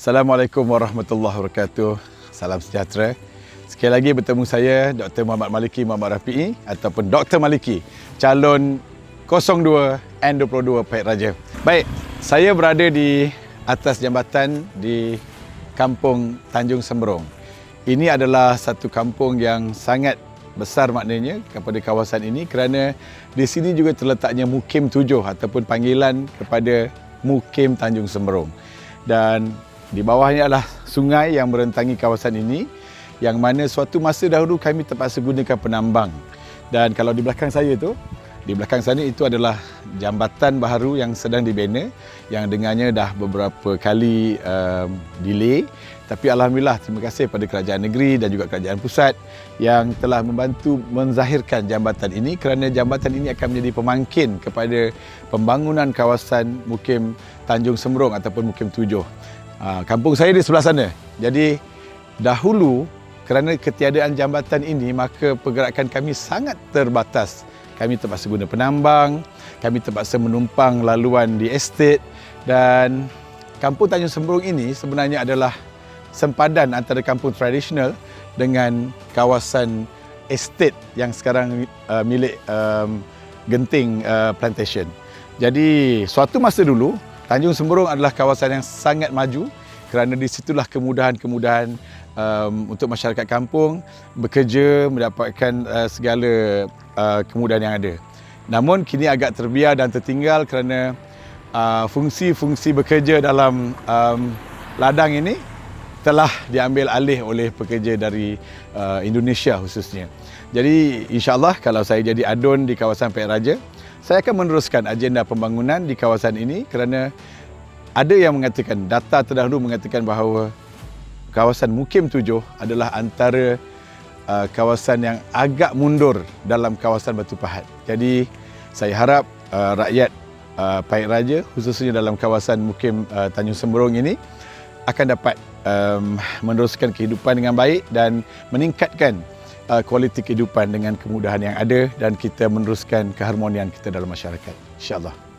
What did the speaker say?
Assalamualaikum warahmatullahi wabarakatuh. Salam sejahtera. Sekali lagi bertemu saya Dr. Muhammad Maliki Muhammad Rafi'i ataupun Dr. Maliki, calon 02 N22 Pahit Raja. Baik, saya berada di atas jambatan di Kampung Tanjung Semberong. Ini adalah satu kampung yang sangat besar maknanya kepada kawasan ini kerana di sini juga terletaknya Mukim 7 ataupun panggilan kepada Mukim Tanjung Semberong. Dan di bawahnya adalah sungai yang merentangi kawasan ini yang mana suatu masa dahulu kami terpaksa gunakan penambang. Dan kalau di belakang saya tu, di belakang sana itu adalah jambatan baharu yang sedang dibina yang dengannya dah beberapa kali delay. Tapi Alhamdulillah, terima kasih pada kerajaan negeri dan juga kerajaan pusat yang telah membantu menzahirkan jambatan ini kerana jambatan ini akan menjadi pemangkin kepada pembangunan kawasan Mukim Tanjung Semberong ataupun Mukim 7. Kampung saya di sebelah sana. Jadi dahulu kerana ketiadaan jambatan ini maka pergerakan kami sangat terbatas. Kami terpaksa guna penambang, kami terpaksa menumpang laluan di estet dan Kampung Tanjung Semberong ini sebenarnya adalah sempadan antara kampung tradisional dengan kawasan estet yang sekarang milik Genting Plantation. Jadi suatu masa dulu Tanjung Semberong adalah kawasan yang sangat maju kerana di situlah kemudahan-kemudahan untuk masyarakat kampung bekerja, mendapatkan segala kemudahan yang ada. Namun kini agak terbiar dan tertinggal kerana fungsi-fungsi bekerja dalam ladang ini telah diambil alih oleh pekerja dari Indonesia khususnya. Jadi insya-Allah kalau saya jadi adun di kawasan Pahit Raja, saya akan meneruskan agenda pembangunan di kawasan ini kerana ada yang mengatakan, data terdahulu mengatakan bahawa kawasan Mukim 7 adalah antara kawasan yang agak mundur dalam kawasan Batu Pahat. Jadi saya harap rakyat Pahit Raja khususnya dalam kawasan Mukim Tanjung Semberong ini akan dapat meneruskan kehidupan dengan baik dan meningkatkan kualiti kehidupan dengan kemudahan yang ada dan kita meneruskan keharmonian kita dalam masyarakat. InsyaAllah.